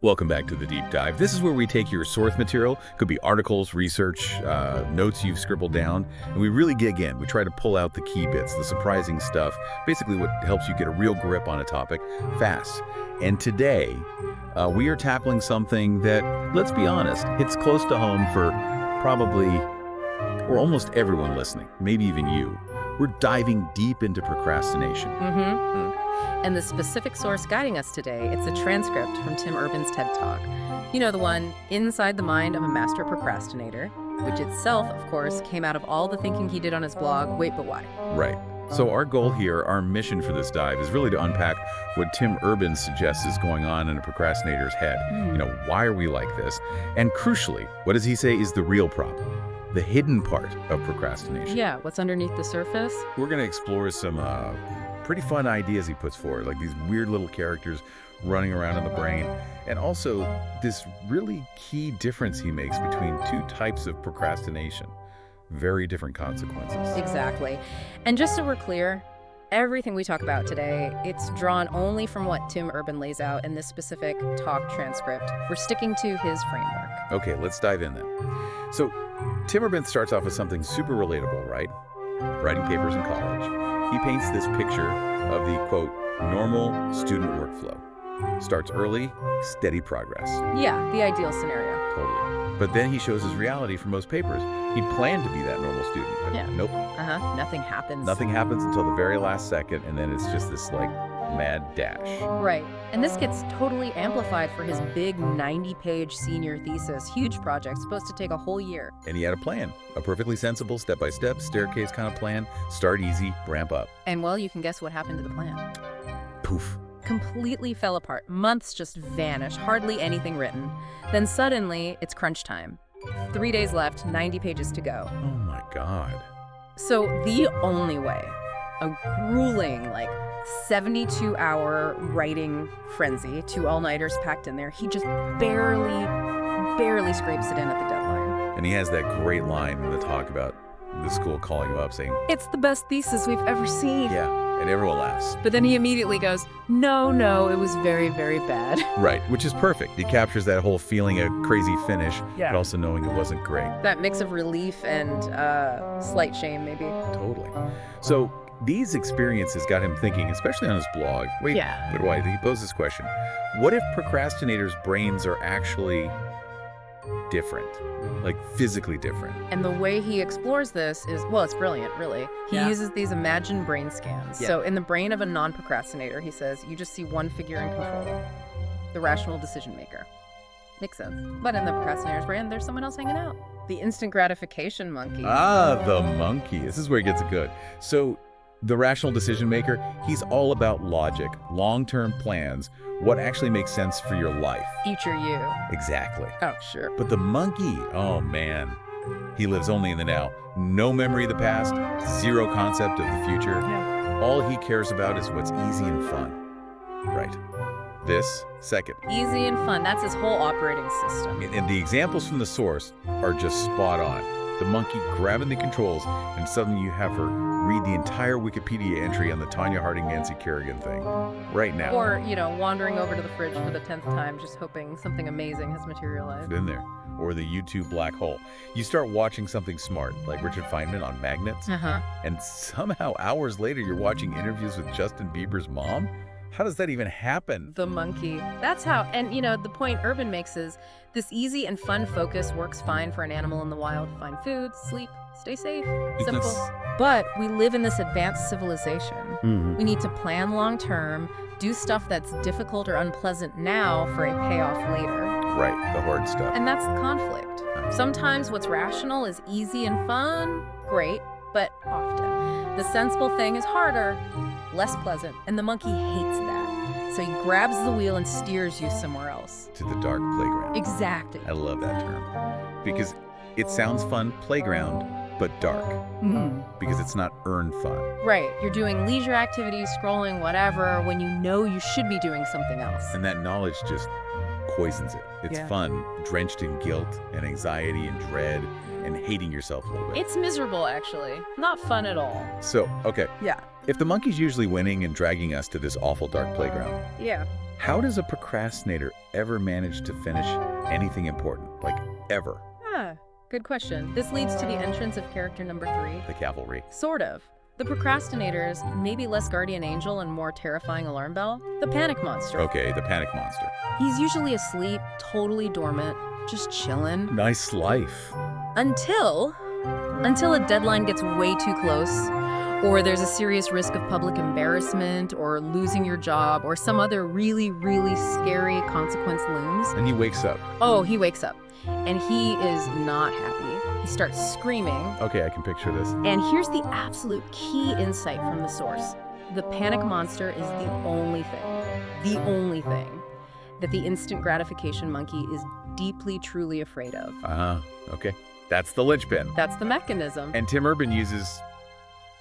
Welcome back to the Deep Dive. This is where we take your source material, could be articles, research, notes you've scribbled down, and we really dig in. We try to pull out the key bits, the surprising stuff, basically what helps you get a real grip on a topic fast. And today, we are tackling something that, let's be honest, hits close to home for probably, or almost everyone listening, maybe even you. We're diving deep into procrastination. And the specific source guiding us today, it's a transcript from Tim Urban's TED Talk. You know, the one, Inside the Mind of a Master Procrastinator, which itself, of course, came out of all the thinking he did on his blog, Wait But Why? Right. So our goal here, our mission for this dive is really to unpack what Tim Urban suggests is going on in a procrastinator's head. You know, why are we like this? And crucially, what does he say is the real problem? The hidden part of procrastination. Yeah, what's underneath the surface? We're going to explore some pretty fun ideas he puts forward, like these weird little characters running around in the brain, and also this really key difference he makes between two types of procrastination. Very different consequences. Exactly. And just so we're clear, everything we talk about today, it's drawn only from what Tim Urban lays out in this specific talk transcript. We're sticking to his framework. Okay, let's dive in then. So, Tim Urban starts off with something super relatable, right? Writing papers in college. He paints this picture of the, quote, normal student workflow. Starts early, steady progress. Yeah, the ideal scenario. Totally. But then he shows his reality for most papers. He'd planned to be that normal student, but nope. Nothing happens. Nothing happens until the very last second, and then it's just this, like, mad dash. Right. And this gets totally amplified for his big 90-page senior thesis. Huge project, supposed to take a whole year. And he had a plan. A perfectly sensible, step-by-step, staircase kind of plan. Start easy, ramp up. And, well, you can guess what happened to the plan. Poof. Completely fell apart. Months just vanished, hardly anything written. Then suddenly, it's crunch time. 3 days left, 90 pages to go. Oh my God. So the only way, a grueling, 72-hour writing frenzy, 2 all-nighters packed in there, he just barely scrapes it in at the deadline. And he has that great line in the talk about the school calling him up saying, "It's the best thesis we've ever seen." Yeah. And everyone laughs. But then he immediately goes, no, it was very, very bad. Right, which is perfect. He captures that whole feeling of crazy finish, but also knowing it wasn't great. That mix of relief and slight shame, maybe. Totally. So these experiences got him thinking, especially on his blog. Wait, but why? He posed this question. What if procrastinators' brains are actually different, like physically different? And the way he explores this is, well, it's brilliant, really. He uses these imagined brain scans. So in the brain of a non-procrastinator, he says, you just see one figure in control, the rational decision maker. Makes sense. But in the procrastinator's brain, there's someone else hanging out. The instant gratification monkey. Ah, the monkey. This is where it gets good. So the rational decision maker, he's all about logic, long-term plans, what actually makes sense for your life. Future you. Exactly. Oh, sure. But the monkey, oh man, he lives only in the now. No memory of the past, zero concept of the future. Yeah. All he cares about is what's easy and fun. Right. This, second. Easy and fun. That's his whole operating system. And the examples from the source are just spot on. The monkey grabbing the controls, and suddenly you have her read the entire Wikipedia entry on the Tanya Harding-Nancy Kerrigan thing right now. Or, wandering over to the fridge for the 10th time, just hoping something amazing has materialized. Been there. Or the YouTube black hole. You start watching something smart, like Richard Feynman on magnets, and somehow hours later you're watching interviews with Justin Bieber's mom? How does that even happen? The monkey. That's how, and the point Urban makes is this easy and fun focus works fine for an animal in the wild. Find food, sleep, stay safe, simple. But we live in this advanced civilization. We need to plan long term, do stuff that's difficult or unpleasant now for a payoff later. Right, the hard stuff. And that's the conflict. Sometimes what's rational is easy and fun, great, but often the sensible thing is harder, less pleasant, and the monkey hates that. So he grabs the wheel and steers you somewhere else. To the dark playground. Exactly. I love that term. Because it sounds fun, playground, but dark. Because it's not earned fun. Right. You're doing leisure activities, scrolling, whatever, when you know you should be doing something else. And that knowledge just poisons it. It's fun, drenched in guilt and anxiety and dread and hating yourself a little bit. It's miserable, actually. Not fun at all. So, okay. Yeah. If the monkey's usually winning and dragging us to this awful dark playground, Yeah. how does a procrastinator ever manage to finish anything important? Like, ever? Good question. This leads to the entrance of character number 3. The cavalry. Sort of. The procrastinator's maybe less guardian angel and more terrifying alarm bell. The panic monster. Okay, the panic monster. He's usually asleep, totally dormant, just chilling. Nice life. Until a deadline gets way too close, or there's a serious risk of public embarrassment, or losing your job, or some other really, really scary consequence looms. And he wakes up. Oh, he wakes up, and he is not happy. He starts screaming. Okay, I can picture this. And here's the absolute key insight from the source. The panic monster is the only thing that the instant gratification monkey is deeply, truly afraid of. Okay. That's the linchpin. That's the mechanism. And Tim Urban uses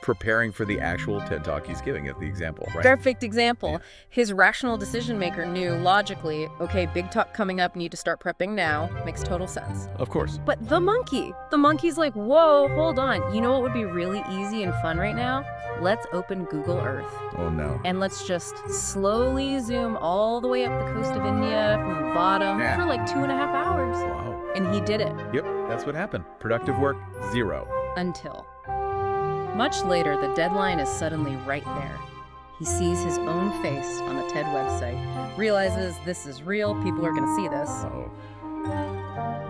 preparing for the actual TED Talk he's giving at the example, right? Perfect example. Yeah. His rational decision maker knew logically, okay, big talk coming up, need to start prepping now. Makes total sense. Of course. But the monkey's like, whoa, hold on. You know what would be really easy and fun right now? Let's open Google Earth. Oh, no. And let's just slowly zoom all the way up the coast of India from the bottom for like 2.5 hours. Wow. And he did it. Yep, that's what happened. Productive work, 0. Until. Much later, the deadline is suddenly right there. He sees his own face on the TED website, realizes this is real, people are going to see this. Oh.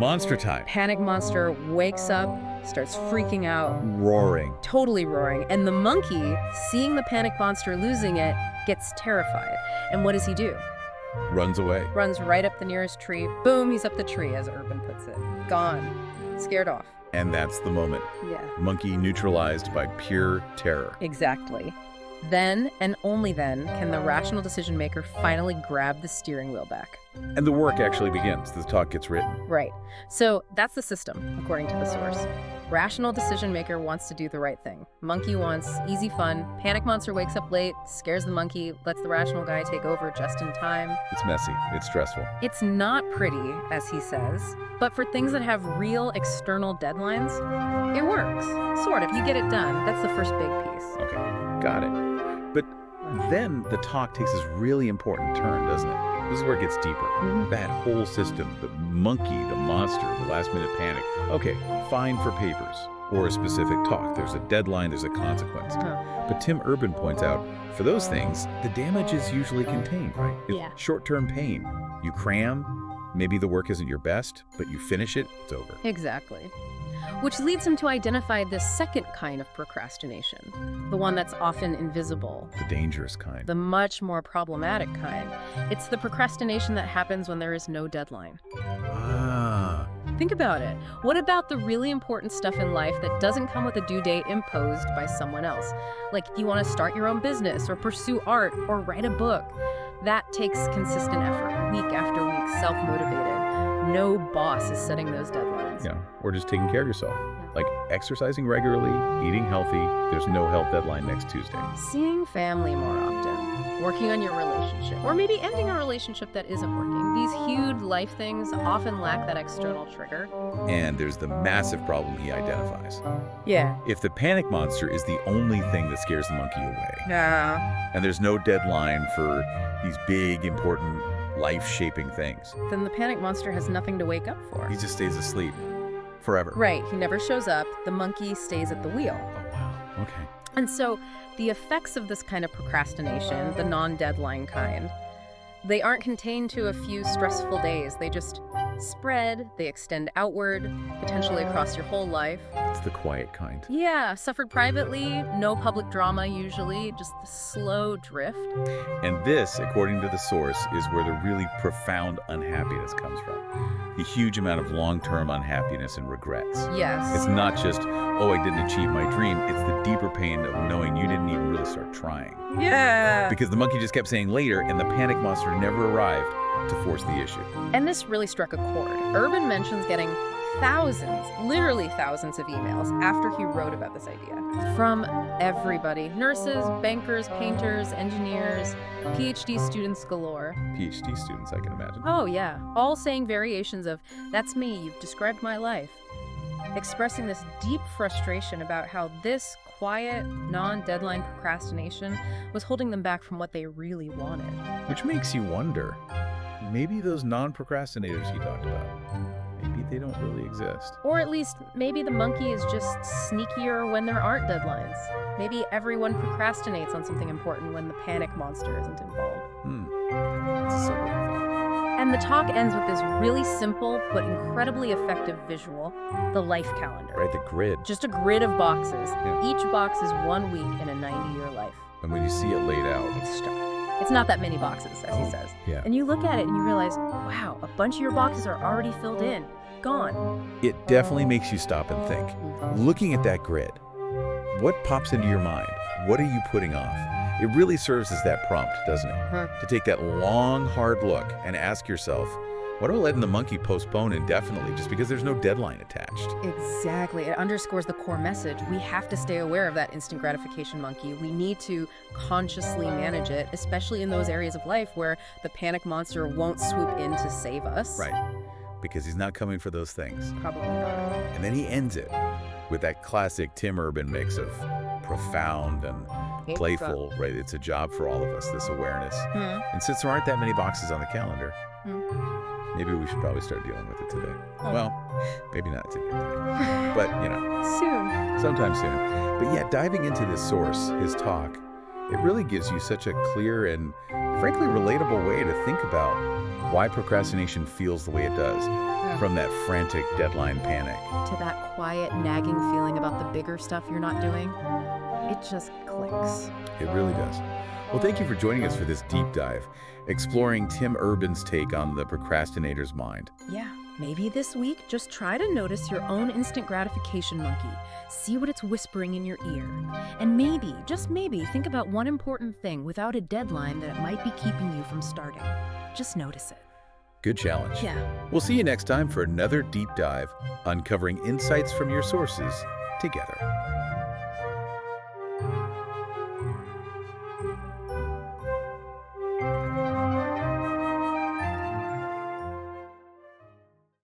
Monster time. Panic monster wakes up, starts freaking out, Roaring. totally roaring, and the monkey, seeing the panic monster losing it, gets terrified. And what does he do? Runs away. Runs right up the nearest tree. Boom, he's up the tree, as Urban puts it. Gone. Scared off. And that's the moment. Yeah. Monkey neutralized by pure terror. Exactly. Then, and only then, can the rational decision maker finally grab the steering wheel back. And the work actually begins. The talk gets written. Right. So that's the system, according to the source. Rational decision maker wants to do the right thing. Monkey wants easy fun. Panic monster wakes up late, scares the monkey, lets the rational guy take over just in time. It's messy. It's stressful. It's not pretty, as he says, but for things that have real external deadlines, it works. Sort of. You get it done. That's the first big piece. Okay, got it. But then the talk takes this really important turn, doesn't it? This is where it gets deeper. That whole system, the monkey, the monster, the last-minute panic. Okay, fine for papers or a specific talk. There's a deadline, there's a consequence. But Tim Urban points out, for those things, the damage is usually contained, right? It's Yeah. short-term pain. You cram, maybe the work isn't your best, but you finish it, it's over. Exactly. Which leads him to identify this second kind of procrastination, the one that's often invisible, The dangerous kind. the much more problematic kind. It's the procrastination that happens when there is no deadline. Ah, Think about it. What about the really important stuff in life that doesn't come with a due date imposed by someone else? Like if you want to start your own business or pursue art or write a book. That takes consistent effort, week after week, self-motivated. No boss is setting those deadlines. yeah, or just taking care of yourself. Like exercising regularly, eating healthy, there's no health deadline next Tuesday. Seeing family more often, working on your relationship, or maybe ending a relationship that isn't working. These huge life things often lack that external trigger. And there's the massive problem he identifies. Yeah. If the panic monster is the only thing that scares the monkey away, Yeah. and there's no deadline for these big, important, life-shaping things, Then the panic monster has nothing to wake up for. he just stays asleep forever. Right, he never shows up. The monkey stays at the wheel. Oh, wow. Okay. And so the effects of this kind of procrastination, the non-deadline kind, they aren't contained to a few stressful days. They just spread, they extend outward, potentially across your whole life. It's the quiet kind. Yeah, suffered privately, no public drama usually, just the slow drift. And this, according to the source, is where the really profound unhappiness comes from. The huge amount of long-term unhappiness and regrets. Yes. It's not just, oh, I didn't achieve my dream. It's the deeper pain of knowing you didn't even really start trying. Yeah. Because the monkey just kept saying later, and the panic monster never arrived to force the issue. And this really struck a chord. Urban mentions getting thousands, literally thousands of emails after he wrote about this idea. From everybody. Nurses, bankers, painters, engineers, PhD students galore. PhD students, I can imagine. Oh yeah, all saying variations of, that's me, you've described my life. expressing this deep frustration about how this quiet, non-deadline procrastination was holding them back from what they really wanted. Which makes you wonder, maybe those non-procrastinators he talked about, maybe they don't really exist. Or at least, maybe the monkey is just sneakier when there aren't deadlines. Maybe everyone procrastinates on something important when the panic monster isn't involved. That's a sobering thought. And the talk ends with this really simple but incredibly effective visual, the life calendar. Right, the grid. Just a grid of boxes. Yeah. Each box is 1 week in a 90-year life. And when you see it laid out, It's stark. It's not that many boxes, as he says. yeah. And you look at it and you realize, wow, a bunch of your boxes are already filled in. Gone. It definitely makes you stop and think. Looking at that grid, what pops into your mind? What are you putting off? It really serves as that prompt, doesn't it? To take that long, hard look and ask yourself, what are we letting the monkey postpone indefinitely just because there's no deadline attached? Exactly. It underscores the core message. We have to stay aware of that instant gratification monkey. We need to consciously manage it, especially in those areas of life where the panic monster won't swoop in to save us. Right, because he's not coming for those things. Probably not. And then he ends it with that classic Tim Urban mix of profound and playful, right? It's a job for all of us, this awareness. And since there aren't that many boxes on the calendar, maybe we should probably start dealing with it today. Well, maybe not today, but, Soon. sometime soon. But yeah, diving into this source, his talk, it really gives you such a clear and frankly relatable way to think about why procrastination feels the way it does, from that frantic deadline panic. To that quiet, nagging feeling about the bigger stuff you're not doing. It just clicks. It really does. Well, thank you for joining us for this deep dive, exploring Tim Urban's take on the procrastinator's mind. Yeah, maybe this week, just try to notice your own instant gratification monkey. See what it's whispering in your ear. And maybe, just maybe, think about one important thing without a deadline that it might be keeping you from starting. Just notice it. Good challenge. Yeah. We'll see you next time for another deep dive, uncovering insights from your sources together.